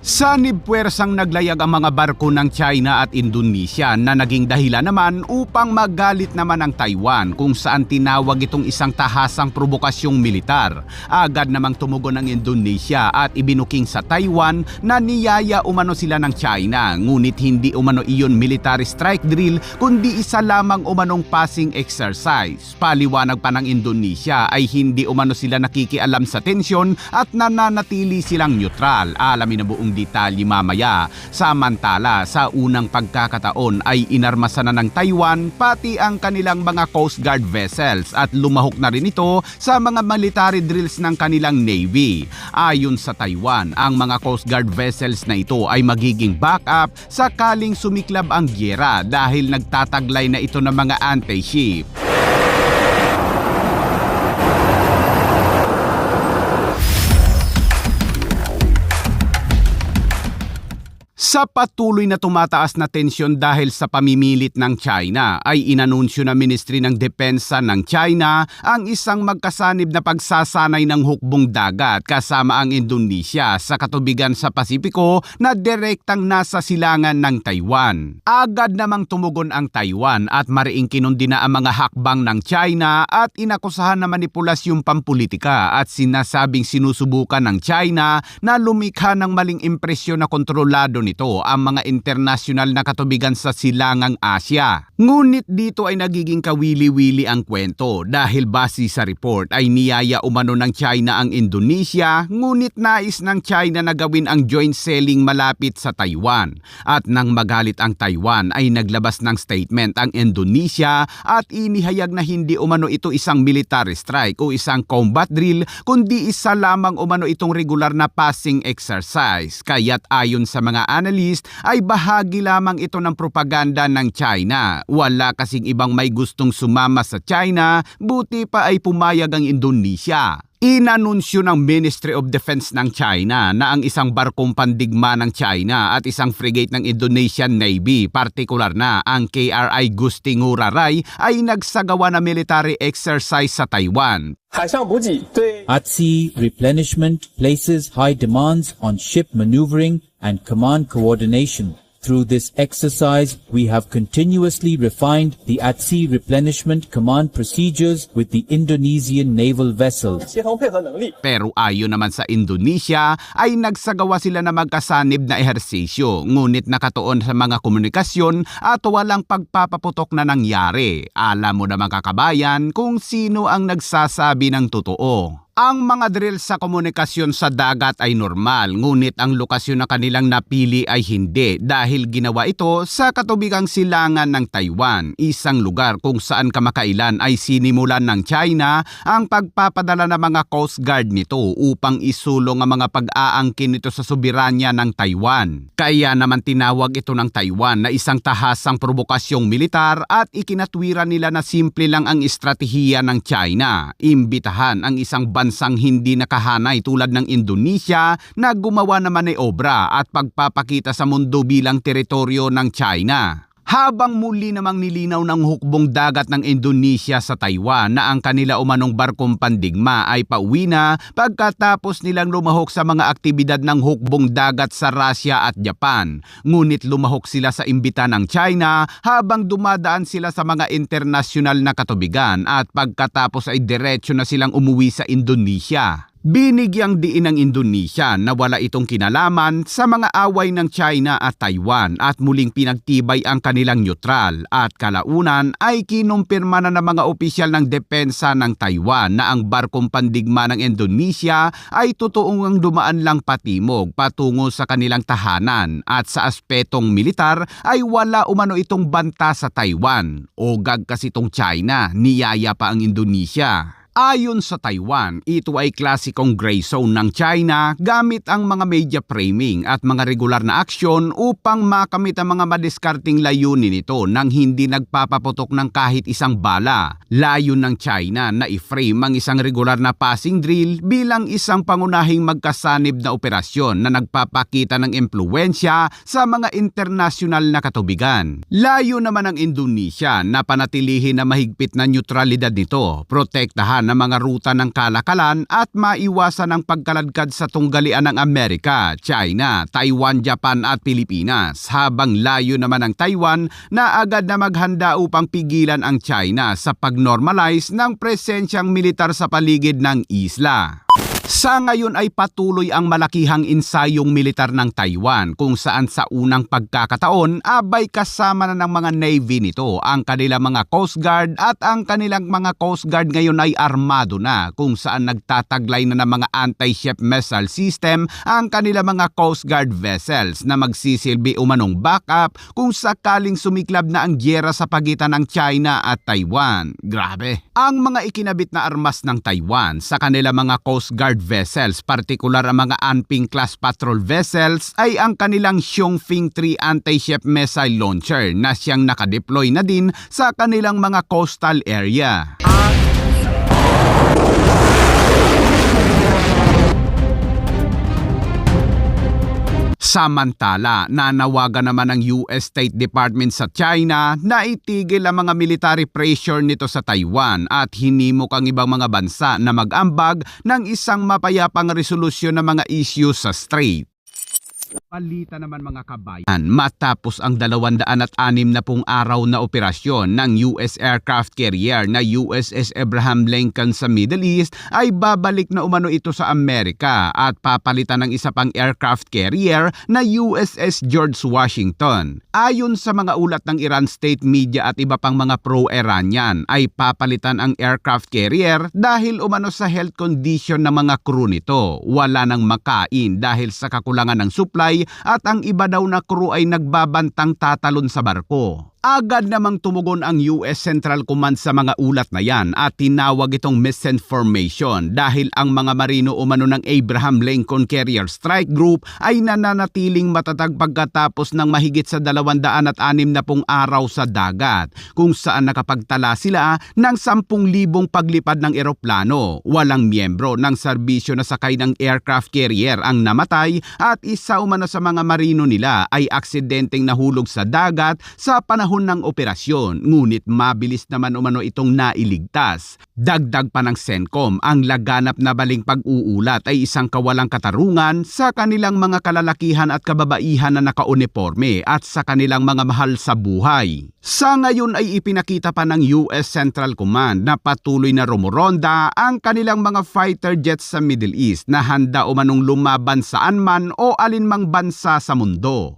Sanib puwersang naglayag ang mga barko ng China at Indonesia na naging dahilan naman upang magalit naman ang Taiwan kung saan tinawag itong isang tahasang probokasyong militar. Agad namang tumugon ang Indonesia at ibinuking sa Taiwan na niyaya umano sila ng China, ngunit hindi umano iyon military strike drill kundi isa lamang umanong passing exercise. Paliwanag pa ng Indonesia ay hindi umano sila nakikialam sa tensyon at nananatili silang neutral. Alamin na buong detalye mamaya. Samantala, sa unang pagkakataon ay inarmasan na ng Taiwan pati ang kanilang mga Coast Guard vessels at lumahok na rin ito sa mga military drills ng kanilang Navy. Ayon sa Taiwan, ang mga Coast Guard vessels na ito ay magiging backup sakaling sumiklab ang gyera dahil nagtataglay na ito ng mga anti-ship. Sa patuloy na tumataas na tensyon dahil sa pamimilit ng China ay inanunsyo na Ministry ng Depensa ng China ang isang magkasanib na pagsasanay ng hukbong dagat kasama ang Indonesia sa katubigan sa Pasipiko na direktang nasa silangan ng Taiwan. Agad namang tumugon ang Taiwan at mariing kinundi na ang mga hakbang ng China at inakusahan na manipulasyong pampulitika at sinasabing sinusubukan ng China na lumikha ng maling impresyon na kontrolado nito ang mga internasyonal na katubigan sa silangang Asya. Ngunit dito ay nagiging kawili-wili ang kwento dahil base sa report ay niyaya umano ng China ang Indonesia, ngunit nais ng China na gawin ang joint selling malapit sa Taiwan. At nang magalit ang Taiwan ay naglabas ng statement ang Indonesia at inihayag na hindi umano ito isang military strike o isang combat drill kundi isa lamang umano itong regular na passing exercise. Kaya't ayon sa mga analyst ay bahagi lamang ito ng propaganda ng China. Wala kasing ibang may gustong sumama sa China, buti pa ay pumayag ang Indonesia. Inanunsyo ng Ministry of Defense ng China na ang isang barkong pandigma ng China at isang frigate ng Indonesian Navy, partikular na ang KRI Gusti Ngurah Rai, ay nagsagawa na military exercise sa Taiwan. At sea replenishment places high demands on ship maneuvering and command coordination. Through this exercise, we have continuously refined the at-sea replenishment command procedures with the Indonesian naval vessels. Pero ayon naman sa Indonesia, ay nagsagawa sila na magkasanib na ehersisyo, ngunit nakatuon sa mga komunikasyon at walang pagpapaputok na nangyari. Alam mo na mga kabayan kung sino ang nagsasabi ng totoo. Ang mga drill sa komunikasyon sa dagat ay normal, ngunit ang lokasyon na kanilang napili ay hindi dahil ginawa ito sa katubigang silangan ng Taiwan, isang lugar kung saan kamakailan ay sinimulan ng China ang pagpapadala ng mga Coast Guard nito upang isulong ang mga pag-aangkin nito sa soberanya ng Taiwan. Kaya naman tinawag ito ng Taiwan na isang tahasang probokasyong militar at ikinatwira nila na simple lang ang estratehiya ng China, imbitahan ang isang bansang hindi nakahanay tulad ng Indonesia na gumawa ng maniobra at pagpapakita sa mundo bilang teritoryo ng China. Habang muli namang nilinaw ng hukbong dagat ng Indonesia sa Taiwan na ang kanila umanong barkong pandigma ay pauwi na pagkatapos nilang lumahok sa mga aktibidad ng hukbong dagat sa Russia at Japan. Ngunit lumahok sila sa imbita ng China habang dumadaan sila sa mga internasyonal na katubigan at pagkatapos ay diretso na silang umuwi sa Indonesia. Binigyang diin ng Indonesia na wala itong kinalaman sa mga away ng China at Taiwan at muling pinagtibay ang kanilang neutral at kalaunan ay kinumpirma na ng mga opisyal ng depensa ng Taiwan na ang barkong pandigma ng Indonesia ay totoong dumaan lang patimog patungo sa kanilang tahanan at sa aspetong militar ay wala umano itong banta sa Taiwan. Ogag kasi itong China, niyaya pa ang Indonesia. Ayon sa Taiwan, ito ay klasikong gray zone ng China gamit ang mga media framing at mga regular na aksyon upang makamit ang mga madiskarting layunin nito nang hindi nagpapaputok ng kahit isang bala. Layon ng China na i-frame ang isang regular na passing drill bilang isang pangunahing magkasanib na operasyon na nagpapakita ng impluwensya sa mga internasyonal na katubigan. Layo naman ng Indonesia na panatilihin na mahigpit na neutralidad nito, protektahan maprotektahan ng mga ruta ng kalakalan at maiwasan ang pagkaladkad sa tunggalian ng Amerika, China, Taiwan, Japan at Pilipinas, habang layo naman ng Taiwan na agad na maghanda upang pigilan ang China sa pag-normalize ng presensyang militar sa paligid ng isla. Sa ngayon ay patuloy ang malakihang ensayong militar ng Taiwan kung saan sa unang pagkakataon abay kasama na ng mga Navy nito ang kanilang mga Coast Guard at ang kanilang mga Coast Guard ngayon ay armado na kung saan nagtataglay na ng mga anti-ship missile system ang kanilang mga Coast Guard vessels na magsisilbi umanong backup kung sakaling sumiklab na ang gyera sa pagitan ng China at Taiwan. Grabe! Ang mga ikinabit na armas ng Taiwan sa kanilang mga Coast Guard vessels, partikular ang mga Anping-class patrol vessels, ay ang kanilang Xiongfeng 3 anti-ship missile launcher na siyang nakadeploy na din sa kanilang mga coastal area. Samantala, nanawagan naman ng US State Department sa China na itigil ang mga military pressure nito sa Taiwan at hinimok ang ibang mga bansa na mag-ambag ng isang mapayapang resolusyon ng mga issues sa strait. Balita naman mga kabayan, matapos ang 206 na araw na operasyon ng US aircraft carrier na USS Abraham Lincoln sa Middle East ay babalik na umano ito sa Amerika at papalitan ng isa pang aircraft carrier na USS George Washington. Ayon sa mga ulat ng Iran state media at iba pang mga pro-Iranian ay papalitan ang aircraft carrier dahil umano sa health condition ng mga crew nito. Wala nang makain dahil sa kakulangan ng supply at ang iba daw na crew ay nagbabantang tatalon sa barko. Agad namang tumugon ang US Central Command sa mga ulat na yan at tinawag itong misinformation dahil ang mga marino umano ng Abraham Lincoln Carrier Strike Group ay nananatiling matatag pagkatapos ng mahigit sa 260 araw sa dagat kung saan nakapagtala sila ng 10,000 paglipad ng eroplano. Walang miyembro ng serbisyo na sakay ng aircraft carrier ang namatay at isa umano sa mga marino nila ay aksidenteng nahulog sa dagat sa panahon ng operasyon, ngunit mabilis naman umano itong nailigtas. Dagdag pa ng CENTCOM, ang laganap na baling pag-uulat ay isang kawalang katarungan sa kanilang mga kalalakihan at kababaihan na nakauniforme at sa kanilang mga mahal sa buhay. Sa ngayon ay ipinakita pa ng US Central Command na patuloy na rumoronda ang kanilang mga fighter jets sa Middle East na handa umanong lumaban saan man o alinmang bansa sa mundo.